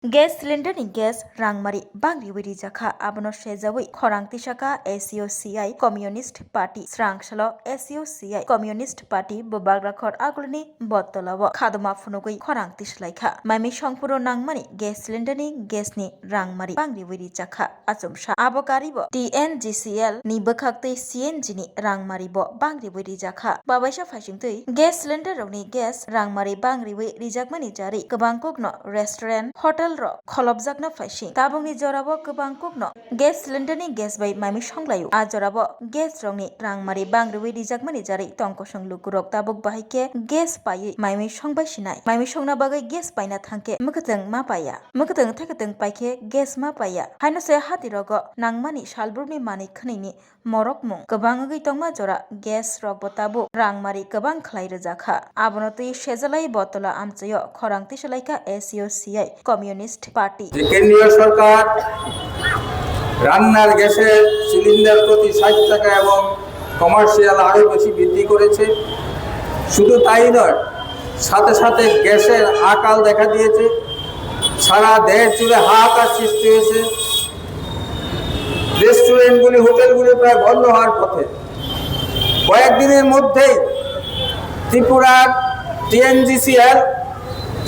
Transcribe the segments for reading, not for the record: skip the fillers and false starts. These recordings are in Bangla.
Gas cylinder ni gas rangmari bangri wiri jakha abono shejawi khorang tisaka SUCI Communist Party srangshalo SUCI Communist Party bobagra khor agulni bottolawo khadoma phunugui khorang tislaikha maimi songpuro nangmani gas cylinder ni gas ni rangmari bangri wiri jakha achumsa abokaribo TNGCL ni bokhaktui CNG ni rangmari bo bangri wiri jakha babaisa faisingtui gas cylinder rokni gas rangmari bangri wi rijakmani jari kwbang kokno restaurant hotel खलबजाकनो फाइसि ताबुंनि जराबो गोबां कुकनो गेस सिलिन्डारनि गेस बै माइमि संलायु आ जराबो गेस रंनि रांमारि बांग्रिवि रिजाकमानि जारै तंकसं लुकुरक ताबुक बाहायके गेस पायै माइमि संबाय सिनाय माइमि संना बागै गेस पाइना थांके मखथों मा पाया मखथों थेखथों पाइके गेस मा पाया हाइनसे हातिरग नांमानि सालब्रुनि मानि खनैनि मरक मुं गोबां गैतंमा जरा गेस रक बताबु रांमारि गोबां खलाय रोजाखा आबनतै सेजालाय बतला आमचयो खरांति सलायका SUCI কমিউনিস্ট পার্টি কেন্দ্রীয় সরকার রান্নার গ্যাসের সিলিন্ডার প্রতি ৬০ টাকা এবং কমার্শিয়াল আরও বেশি বৃদ্ধি করেছে। শুধু তাই নয়, সাথে সাথে গ্যাসের আকাল দেখা দিয়েছে। সারা দেশ জুড়ে হাহাকার সৃষ্টি হয়েছে। রেস্টুরেন্টগুলি হোটেলগুলি প্রায় বন্ধ হওয়ার পথে। কয়েকদিনের মধ্যেই ত্রিপুরার TNGCL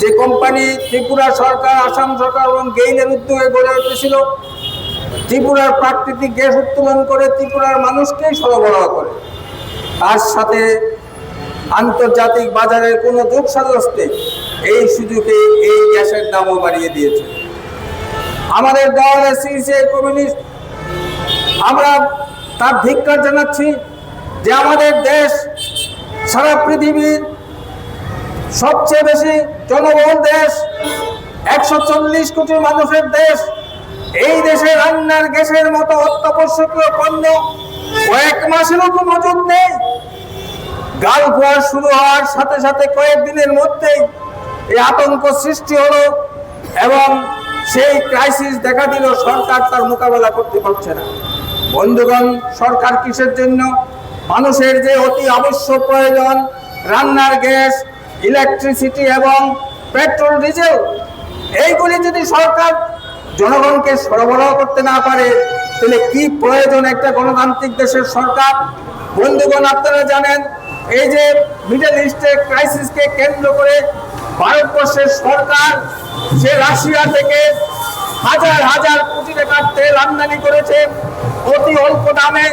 যে কোম্পানি ত্রিপুরা সরকার, আসাম সরকার এবং গেইলের উদ্যোগে গড়ে উঠেছিল, ত্রিপুরার প্রাকৃতিক গ্যাস উত্তোলন করে ত্রিপুরার মানুষকেই সরবরাহ করে, তার সাথে আন্তর্জাতিক বাজারের কোনো যোগসাজশে এই সুযোগে এই গ্যাসের দামও বাড়িয়ে দিয়েছে। আমাদের দল SUCI কমিউনিস্ট আমরা তার ধিক্কার জানাচ্ছি যে আমাদের দেশ সারা পৃথিবীর সবচেয়ে বেশি জনবহুল দেশ, 140 কোটি মানুষের দেশ। এই দেশে রান্নার গ্যাসের মতো অত্যাবশ্যকীয় পণ্য কয়েক মাসেরও তো মজুদ নেই। গালফ ওয়ার শুরু হওয়ার সাথে সাথে কয়েকদিনের মধ্যেই এই আতঙ্ক সৃষ্টি হলো এবং সেই ক্রাইসিস দেখা দিল। সরকার তার মোকাবেলা করতে পারছে না। বন্ধুগণ, সরকার কিসের জন্য? মানুষের যে অতি আবশ্যক প্রয়োজন রান্নার গ্যাস, ইলেকট্রিসিটি এবং পেট্রোল ডিজেল, এইগুলি যদি সরকার জনগণকে সরবরাহ করতে না পারে তাহলে কি প্রয়োজন একটা গণতান্ত্রিক দেশের সরকার? বন্ধুগণ, আপনারা জানেন এই যে মিডল ইস্টের ক্রাইসিসকে কেন্দ্র করে ভারতবর্ষের সরকার সে রাশিয়া থেকে হাজার হাজার কোটি টাকার তেল আমদানি করেছে অতি অল্প দামে,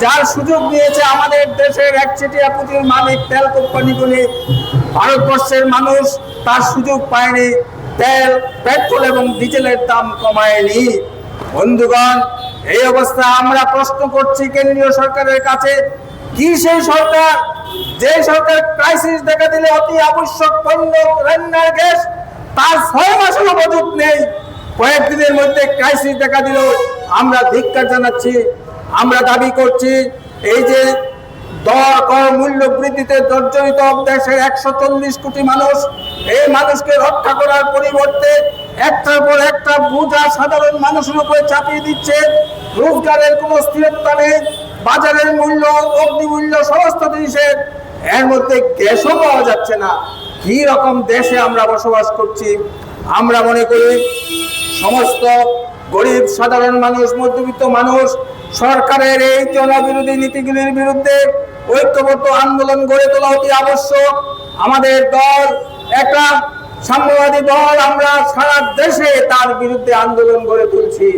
যার সুযোগ নিয়েছে আমাদের দেশের একচেটিয়া পুঁজির মালিক তেল কোম্পানিগুলি। ভারতবর্ষের মানুষ তার সুযোগ পায়নি, তেল, পেট্রোল এবং ডিজেলের দাম কমায়নি। বন্ধুগণ, এই অবস্থা আমরা প্রশ্ন করছি কেন্দ্রীয় সরকারের কাছে, কি সেই সরকার যে সরকার ক্রাইসিস দেখা দিলে অতি আবশ্যক পণ্য রান্নার গ্যাস তার 6 মাসেরও মজুদ নেই, কয়েকদিনের মধ্যে ক্রাইসিস দেখা দিল? আমরা ধিক্কার জানাচ্ছি। আমরা দাবি করছি এই যে দর কর মূল্য বৃদ্ধিতে জর্জরিত দেশের 140 কোটি মানুষ, এই মানুষকে রক্ষা করার পরিবর্তে একটার পর একটা বোঝা সাধারণ মানুষের উপরে চাপিয়ে দিচ্ছে। রোজগারের কোনো স্থিরতা নেই, বাজারের মূল্য, অগ্নিমূল্য, সমস্ত জিনিসের, এর মধ্যে গ্যাসও পাওয়া যাচ্ছে না। কি রকম দেশে আমরা বসবাস করছি? আমরা মনে করি সমস্ত গরিব সাধারণ মানুষ, মধ্যবিত্ত মানুষ সরকারের এই জনবিরোধী নীতিগুলির বিরুদ্ধে ঐক্যবদ্ধ আন্দোলন গড়ে তোলা অতি আবশ্যক। আমাদের দল একটা সাম্যবাদী দল, আমরা সারা দেশে তার বিরুদ্ধে আন্দোলন গড়ে তুলছি।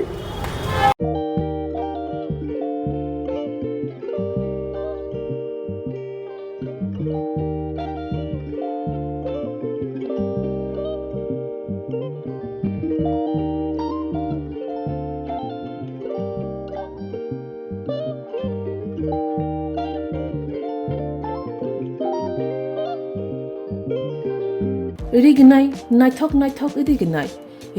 रिगनाय नायथक नायथक रिगनाय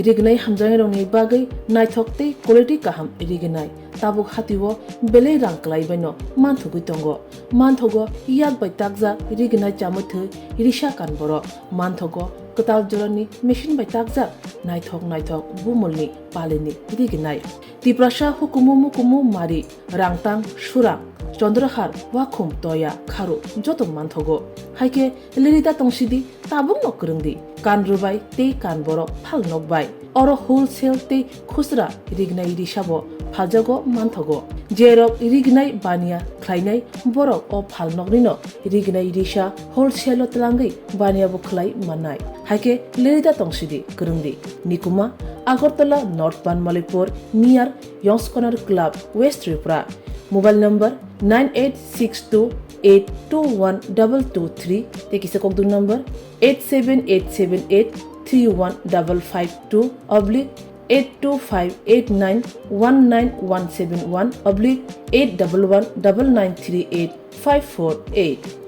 रिगनाय हामजानाय रंनि बागै नायथक ते क्वालिटी काहाम रिगनाय ताबुक हातिwo बेले रां क्लाइबायनो मानथुगै दंगो मानथगो याक बाय ताकजा रिगनाय चामथो रिसा कानबरो मानथगो कताल जरनि मेशिन बाय ताकजा नायथक नायथक बुमलनि पालेनि रिगनाय तिप्रासा हुकुमु मुकुमु मारि रांतां सुरां चंद्रहार वाखुम तोया खारु जतो मानथगो हाइके लिरिदा तंसिदि ताबुं नकरंदि kanrubai tei kanborok phalnokbai oro wholesale tei khusra rignai risabo phaljago manthogo jerok rignai bania khlainai borok o phalnokni no rignai risa wholesale tlangai bania bo khlai manai haike lerida tongsidi kurungdi nikuma Agartala North Banmalipur near Yongs Corner Club West Tripura mobile number 9862821223 tekisa kokdu number 87878315552 oblique 825891971 oblique 8119938 548